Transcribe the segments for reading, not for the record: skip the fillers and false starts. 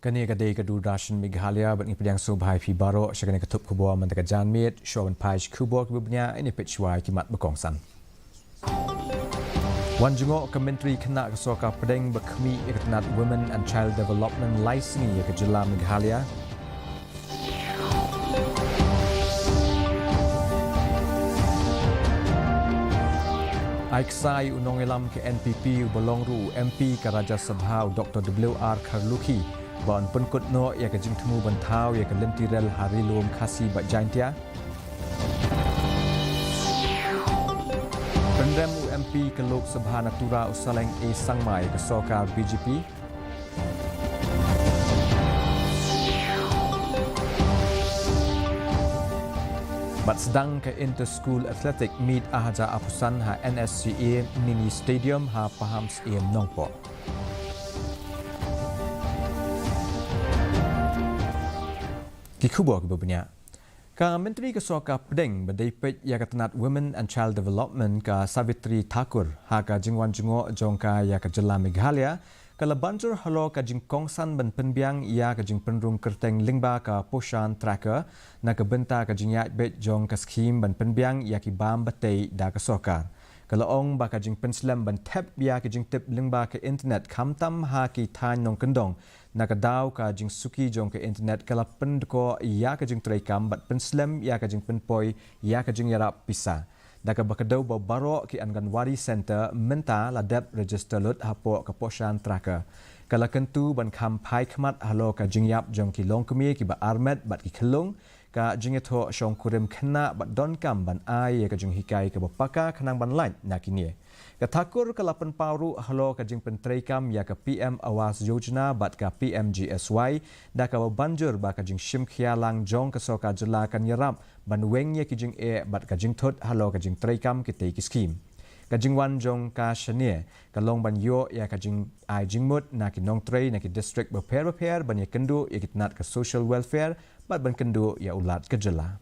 Kani kadai kadu Russian Meghalaya bat ni pediang subhai pi baro syakani ketup kubur mentaka janmit showan page kubur kibubnya ini pitchwai kimat berkongsan. Wan jengok ke Menteri Kena Kesoka Pedeng berkemi Iktanat Women and Child Development Licensing ke Jela Meghalaya. KHASI unong ilam ke NPP Bolongru MP ke Raja Sabha Dr. WR Karluki Bahan penkut no ia ke jing temu bantau ia ke lentirel hari luum KHASI bat jaintia. Pendem UMP ke Lok Sabha Natura Usaleng Sangmai ke Sokar BJP. Bat sedang ke Inter-School Athletic Meet Ahaja Apusan ha NSCA Mini Stadium ha Pahams Nongpo. Kikubur kebebanyak. Ka Menteri Kesoka Pedeng berdaipet ya ketenat Women and Child Development ka Savitri Thakur ha ka jingwan jengok jongka ya ke Jela Meghalaya kala banjur halo ka jing kongsan ban penbiang ya ka jing penrung kerteng lingba ka poshan tracker na ka benta ka jing yak bet jong ka skim ban penbiang ya ki bam batei da Kesoka. Kalau ong ba ka jing penslam ban tap ya ka jing tip lingba ka internet kamtam ha ki tan nong kendong na ka daw ka jing suki jong ka internet kala pendko ya ka jing traikam bat penslam ya ka jing penpoi ya ka jing yarap pisa da ka bakadaw ba baro ki Anganwadi Center menta la dep register lut hapo ka poshan tracker kala kentu ban kampai khmat halo ka jing yap jong ki long kemi ki ba armet bat ki khelung ka jing etho shong kurim khna bat don kam ban ai ka jing hikai ka bapaka khanang ban lain nakini ka Thakur ka lapan pauru halo ka jing pentraikam ya ka PM Awas Yojana bat ka PMGSY da ka banjur ba ka jing shim khialang jong ka soka jela kan yarap ban weng ye ki jing bat ka jing thot halo ka jing traikam ki te ki scheme ka jing wan jong ka shanie ka long ban yo ya ka jing ai jing mut na ki nong trai na ki district beper ban ye kendu ye kitnat ka social welfare bat ban kendu ya ulat ke jela.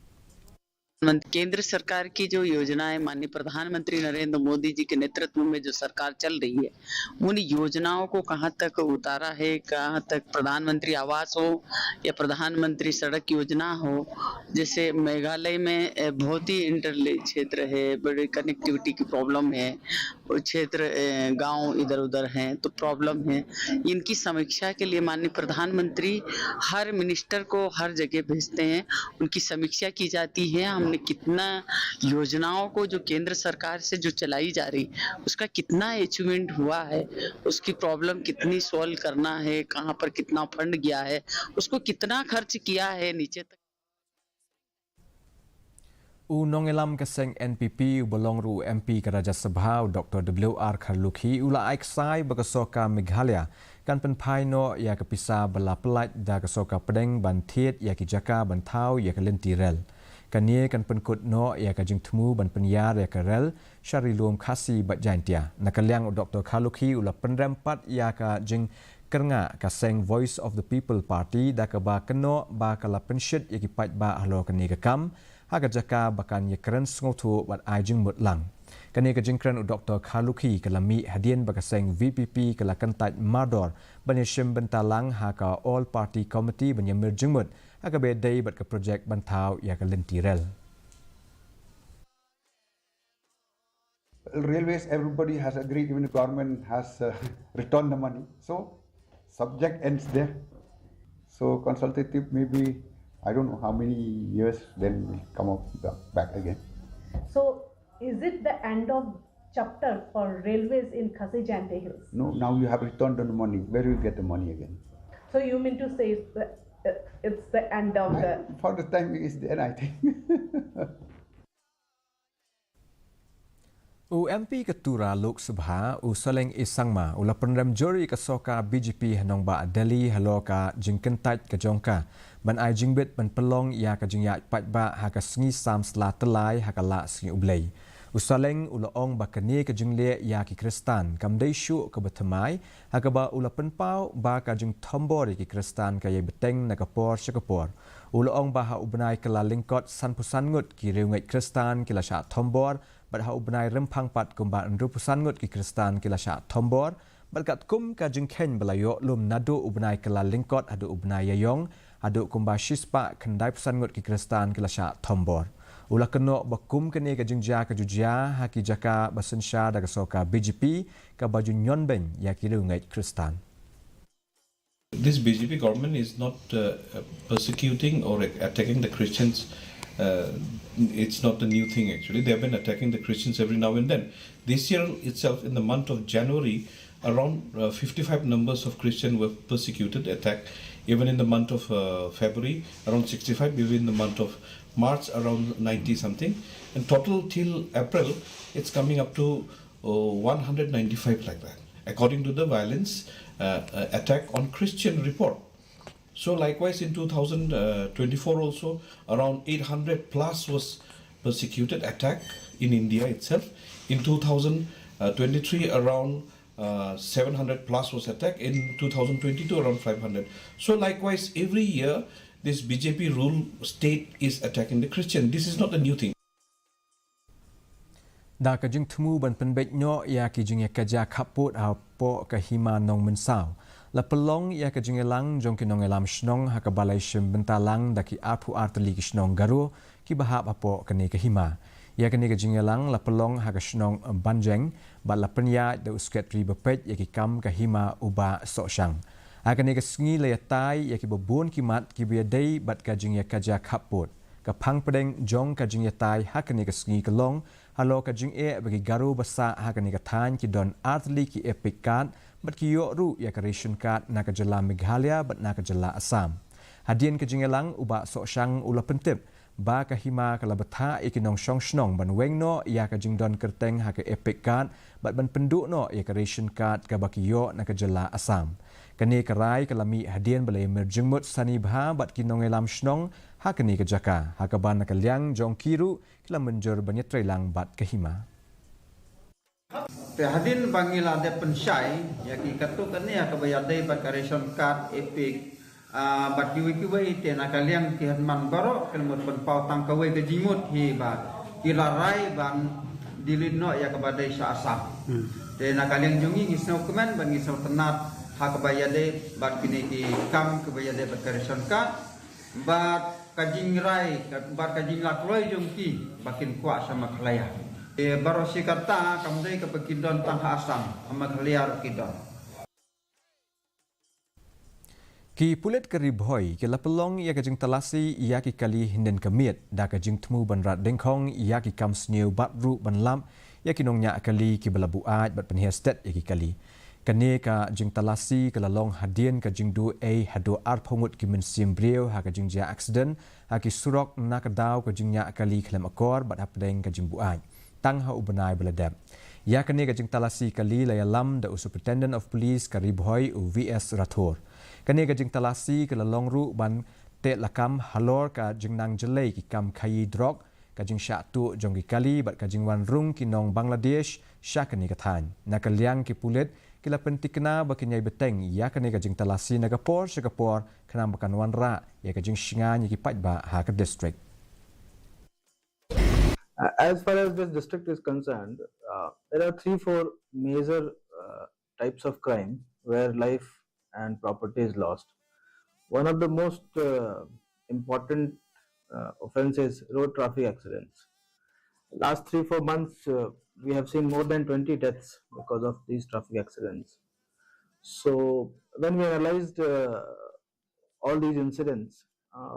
केंद्र सरकार की जो योजनाएं माननीय प्रधानमंत्री नरेंद्र मोदी जी के नेतृत्व में जो सरकार चल रही है उन योजनाओं को कहां तक उतारा है, कहां तक प्रधानमंत्री आवास हो या प्रधानमंत्री सड़क योजना हो। जैसे मेघालय में बहुत ही इंटरलिंक क्षेत्र है, बड़ी कनेक्टिविटी की प्रॉब्लम है, क्षेत्र गांव इधर उधर हैं तो प्रॉब्लम है। इनकी समीक्षा के लिए माननीय प्रधानमंत्री हर मिनिस्टर को हर जगह भेजते हैं, उनकी समीक्षा की जाती है। हमने कितना योजनाओं को जो केंद्र सरकार से जो चलाई जा रही उसका कितना अचीवमेंट हुआ है, उसकी प्रॉब्लम कितनी सॉल्व करना है, कहां पर कितना फंड गया है, उसको कितना खर्च किया है नीचे तक। Unong ilam keseng NPP Bolongru MP ke Raja Sabha Dr. WR Karluki ula KHASI berkesoka Meghalaya kan penpai no ya kepisa belapelat da kesoka Pedeng ban thiet ya ki jaka ban thau ya ke lentirel kan ye kan penkut no ya ka jing temu ban penyar ya ke rel syari luum KHASI bat jaintia nakaliang Dr. Karluki ula penrempat ya ka jing kernga kaseng Voice of the People Party da ka ba keno ba kala pensyit ya ki pat ba halo kan ye kekam Haga jaka bakan ye keren sengotu bat ajing mutlang. Kani ke jingkren Dr. Karluki kelami hadian bakaseng VPP kelakentat Mador banyashim bentalang haka All Party Committee banyamir jingmut haga bedai bat ke projek bantau ya ke lentirel. Railways, everybody has agreed, even the government has returned the money. So, subject ends there. So, consultative maybe I don't know how many years then will come up back again. So, is it the end of chapter for railways in KHASI Jante Hills? No, now you have returned the money. Where will you get the money again? So, you mean to say it's the end of the... For the time it is there, I think. UMP Ketura Lok Sabha Usaleng Sangma ula penrem juri kesoka BJP hanong ba Delhi haloka jingkentat ke jongka ban ai jingbit ban pelong ya ka jingya pat ba ha ka sngi sam sla telai ha ka la sngi ublei Usaleng ula ong ba kani ke jingle ya ki Kristan kamdai shu ke betemai ha ka ba ula penpau ba ka jing tombor ki Kristan ka ye beteng na ka por shakapor ula ong ba ha ubnai ke la lingkot san pusan ngut ki reungai Kristan ki la sha tombor bat ha ubnai rempang pat kumba nru pusan ngut ki Kristan ki la sha tombor berkat kum ka jengken belayo lum nado ubnai kala lingkot adu ubnai yayong adu kumba shispa kendai pesan ngut ki kristan kila sya tombor ulah keno bakum kene ka jengja ka jujia haki jaka basensha da soka BJP ka baju nyonben ya kilu ngai kristan. This BJP government is not persecuting or attacking the Christians. It's not a new thing actually. They have been attacking the Christians every now and then. This year itself, in the month of January, around 55 numbers of Christians were persecuted, attacked. Even in the month of February, around 65. Even in the month of March, around 90 something. And total till April, it's coming up to 195 like that, according to the violence attack on Christian report. So likewise in 2024 also around 800 plus was persecuted, attacked in India itself. In 2023 around 700 plus was attacked. In 2022 around 500. So likewise every year this BJP rule state is attacking the Christian. This is not a new thing. Da ka jing thmu ban penbet nyo ya ki jing ya kaja khaput ha po ka hima nong mensau la pelong ya ka jing elang jong ki nong elam shnong ha ka balai shim bentalang da ki apu artli ki shnong garu ki bahap apo ka ne ka hima ya ka ne ka jing elang la pelong ha ka shnong banjeng ba la penya da usket pri bepet ya ki kam ka hima uba so shang ha ka ne ka sngi la ya tai ya ki bobon ki mat ki bia dei bat ka jing ya kaja khaput ka phang pedeng jong ka jing ya tai ha ka ne ka sngi ka long halo ka jing bagi garu basa ha ka ni ka than ki don artli ki epic card bat ki yo ru ya ka ration card na ka jala Meghalaya bat na ka jala Assam hadien ka jing elang uba so shang ula pentip ba ka hima ka labatha ikinong shong shnong ban wengno ya ka jing don kerteng ha ka epic card bat ban penduk no ya ka ration card ka baki yo na ka jala Assam kani ka rai ka lami hadien balai merjengmut sani bha bat ki nong elam shnong ha ka ni ka jaka ha ka ban na ka liang jong kiru kila menjur banyak trailang bat ke hima. Hadin bangila de pensyai ya ki katu kani ya kabayade bat ration card epic bat diwi ki wai te na kalian ki man baro kelmut penpau tang kawe ke jimut hi ba kilarai ban dilino ya kabadai sya asam te na kalian jungi ngisno kemen ban ngisno tenat ha kabayade bat kini ki kam kabayade bat ration card bat kajing rai bat kajing lakloi jongki bakin kuat sama kelaya baro sikarta kamdai ke pekidon tang asam sama kelaya kidon ki pulet keribhoi ki lapelong ya kajing talasi ya ki kali hinden kemiet da kajing temu banrat dengkong ya ki kam sneu bat ru ban lam ya ki nongnya kali ki belabu aj bat penhiastet ya ki kali kane ka jing talasi ka lalong hadien ka jing du a hado ar phomut ki min sim breu ha ka jing ja accident ha ki surok na ka daw ka jing nya kali khlem akor bat hapdeng ka jing bu ai tang ha ubanai beladap ya kane ka jing talasi kali la lam da superintendent of police ka ribhoi u VS Rathor kane ka jing talasi ka lalong ru ban te lakam halor ka jing nang jelei ki kam khai drog ka jing sha tu jong ki kali bat ka jing wan rung ki nong Bangladesh sha kane ka than na ka liang ki pulet kila pentikna bakinyai beteng ya kane ka jing talasi nagapor Singapore kana bakan wanra ya ka jing shinga ni ki patba ha ka district. As far as this district is concerned, there are 3-4 major types of crime where life and property is lost. One of the most important offenses is road traffic accidents. Last 3-4 months, we have seen more than 20 deaths because of these traffic accidents. So when we analyzed all these incidents,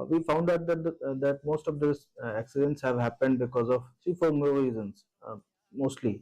we found out that most of these accidents have happened because of 3-4 more reasons, mostly.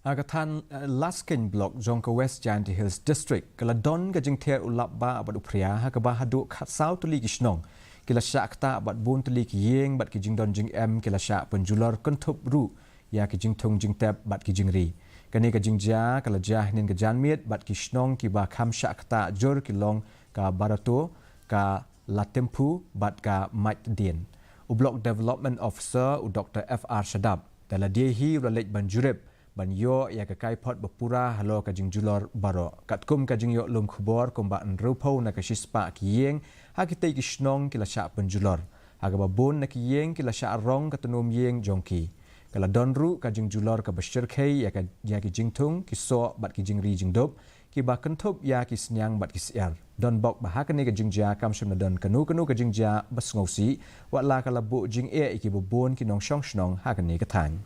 Agatan Laskin Block Jonka West Janti Hills District Kaladon Gajing Ter Ulabba Abad Upria Hakaba Hadu Katsau Tuli Kishnong Kila Shakta Abad Bun Tuli Kiyeng Bat Kijing Don Jing M Kila Shak Penjular Kentup Ru Ya Kijing Tung Jing Tep Bat Kijing Ri Kani Kajing Ja Kala Jah Nin Kajan Miet Bat Kishnong Kiba Kam Shakta Jor Kilong Ka Barato Ka Latempu Bat Ka Mat Dien Block Development Officer U Dr. FR Shadab Dala Dehi Ralik Banjurib Banyo ya kakai pot bapura halo kajing julor baro katkum kajing yo lum khubor komba nrupo na kashispa kiyeng hakitei kishnong kila sha penjulor aga babon na kiyeng kila sha rong katunum yeng jongki Kala donru ka jing julor ka bashir khay ya ki jing tung ki so bat ki jing ri jing dop ki ba kentup ya ki senyang bat ki siar don bok ba hakane ka jing ja kam shum na don kanu ka jing ja bas ngosi wat la kala bu jing e ki bobon ki nong shong shnong hakane ka tang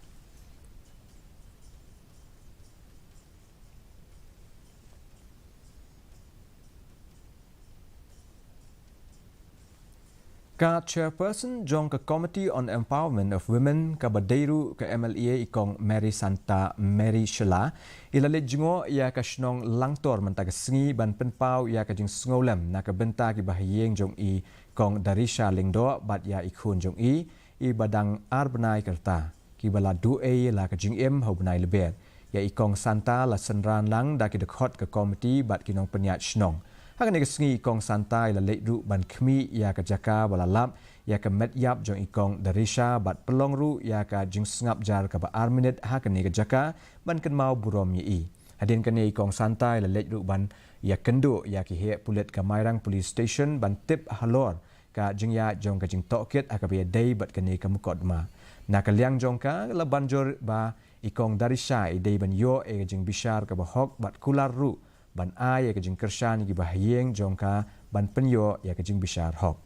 Ka chairperson jong ka Committee on Empowerment of Women ka badeiru ka MLA ikong Mary Santa Mary Shela ilalit jingo ya ka shnong langtor mentaga sngi ban penpau ya ka jing sngolam na ka benta ki bahiyeng jong i kong Darisha Lingdo bat ya ikhun jong i badang arbanai kerta ki bala du e la ka jing em hobnai lebet ya ikong Santa la senran lang da ki dekhot ka committee bat ki nong penyat shnong Hakan ni kesengi ikong santai la lek ru ban kemi ya ka jaka balalap ya ka met yap jong ikong Darisha bat pelong ru ya ka jing sengap jar ka ba arminit hakan ni ka jaka ban ken mau burom yi hadin kan ni ikong santai la lek ru ban ya kendu ya ki he pulit ka Mairang Police Station ban tip halor ka jing ya jong ka jing tokit akabe dei bat kan ni ka mukot ma na ka liang jong ka la banjor ba ikong Darisha dei ban yo e jing bishar ka ba hok bat kular ru ban ai ya kejing kershan gi bahiyeng jongka ban penyo ya kejing bishar hok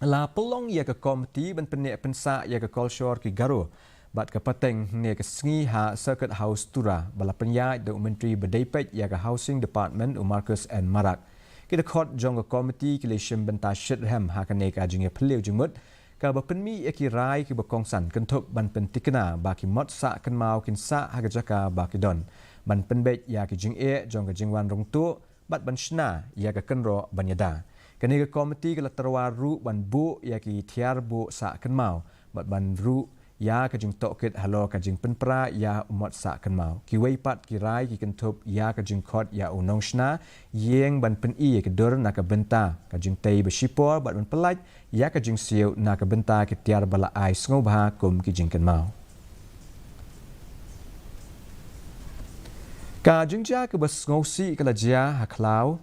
la pelong ya ke komiti ban penek pensa ya ke kolshor ki garo bat ke pateng ne ke sngi ha circuit house tura bala penya de menteri bedaipet ya ke housing department Marcus and Marak ki de khot jong ke komiti ki le shim benta shitham ha ka ne ka jing ya phlew jingmut ka ba penmi eki rai ki ba kongsan kentup ban pentikna ba ki mot sa kan mau kin sa ha jaka ba ki don ban penbet ya ki jing e jong ka jingwan rong tu bat ban shna ya ka kenro ban yada kani ka komiti ka terwar ru ban bu ya ki thiar bu sa kan mau bat ban ru ya ka jing tokit halo ka jing penpra ya umot sa kan mau ki wei pat ki rai ki kentup ya ka jing khot ya unong shna yeng ban pen i ki dor na ka benta ka jing tei be shipor bat ban pelaj ya ka jing siu na ka benta ki tiar bala ai sngoba kum ki jing kan mau ka jing ja ka bas ngosi ka la jia ha klau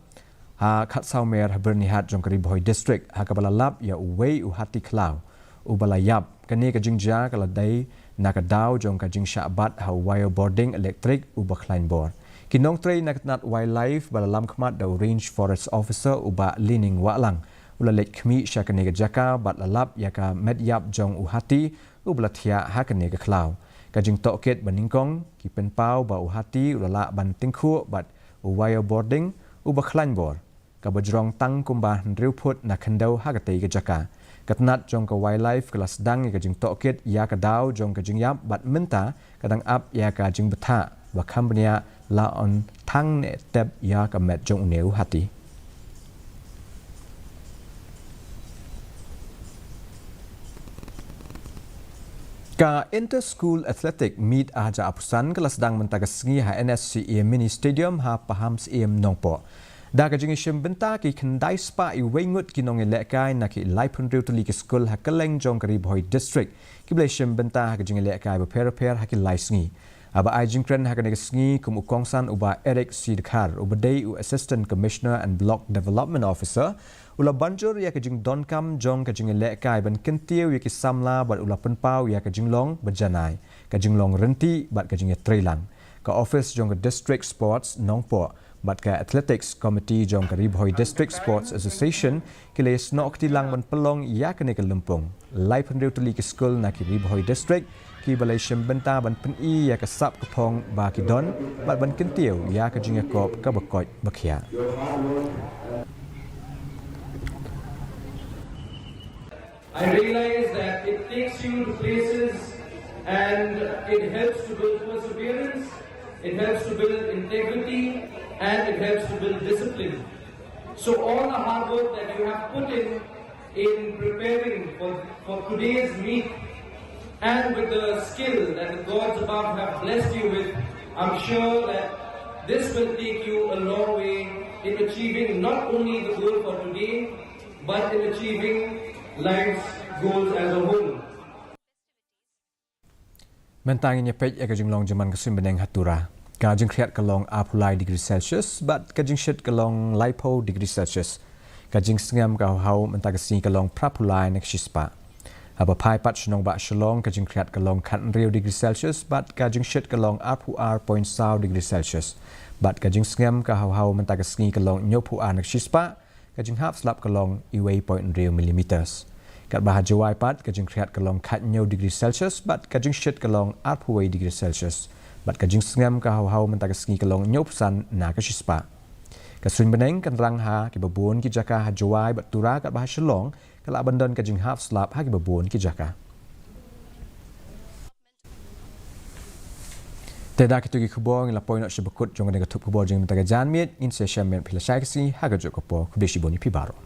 ha khat saumer ha bernihat jong kari boy district ha ka bala lap ya wei u hati klau u bala yap kani ka jing ja ka la dai na ka daw jong ka jing shabat ha wire boarding electric u ba klein bor kinong trei na nat wildlife bala lam khmat da range forest officer u ba leaning wa lang ula lek khmi shakane ka jaka bat lalap ya ka med yap jong u hati u bla thia ha kane ka klau ka jing toket baningkong ki pen pau ba u hati ula la ban tingkhu bat u wire boarding u ba klein bor ka bajrong tang kumba ndriu phut na khandau ha ka tei ka jaka katnat jong ka wildlife kelas dang ka jing toket ya ka daw jong ka jing yap bat menta kadang up ya ka jing betha ba khambnia la on thang ne tep ya ka met jong neu hati ka inter school athletic meet aja apusan kelas dang menta ka sngi ha NSCA mini stadium ha pahams em nongpo da ka jing shim benta ki khandai spa i wengut ki nong lekai na ki laipun riu tuli ki school ha kaleng jong kari boy district ki ble shim benta ha ka jing lekai ba per ha ki lai sngi aba ai jing kren ha ka ne sngi kum u kongsan uba Eric Sidkhar ubadei u assistant commissioner and block development officer ula banjur ya ka jing donkam jong ka jing lekai ban kentiu ya ki samla bat ula penpau ya ka jing long berjanai ka jing long renti bat ka jing trailang ka office jong ka district sports nongpo bat ka athletics committee jong ka Ribhoi District Sports Association kile snok ti lang man pelong ya ka ne ka lempung lai phan riu tuli ki school na ki Ribhoi District ki balai shim benta ban pen i ya ka sap ka phong ba ki don bat ban kentiu ya ka jing kop ka bakoj bakhia I realize that it takes you to places and it helps to build perseverance, it helps to build integrity, and it helps to build discipline. So all the hard work that you have put in preparing for today's meet, and with the skill that the gods above have blessed you with, I'm sure that this will take you a long way in achieving not only the goal for today, but in achieving life's goals as a whole. Mentang nyepet ya kajing long jaman kesim beneng hatura. Kajing kriat kalong apulai degree Celsius, but kajing shit kalong lipo degree Celsius. kajing sengam ka hau mentagasi kalong prapulai nek shispa apa pai pat shnong ba shalong kajing kriat kalong khat real degree celsius bat kajing shit kalong arpu point sau degree celsius bat kajing sengam ka hau mentagasi kalong nyopu nek shispa kajing hap slap kalong iway point real millimeters kat bah jawai pat kajing kriat kalong khat nyo degree celsius bat kajing shit kalong arpu degree celsius bat kajing sengam ka hau mentagasi kalong nyopsan na ka shispa kasun beneng kan rang ha ki babun ki jaka ha jawai bat tura kat bah shalong kala abandon kajing half slap ha ki babun ki jaka teda kitu ki khubong la point nak sebekut jong dengan tup khubor jeng mentaga janmit in session men pila saksi ha ga jok ko kudeshi boni pi baro.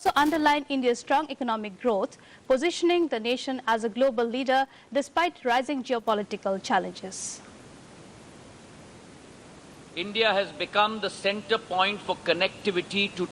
Also underlined India's strong economic growth, positioning the nation as a global leader despite rising geopolitical challenges. India has become the center point for connectivity to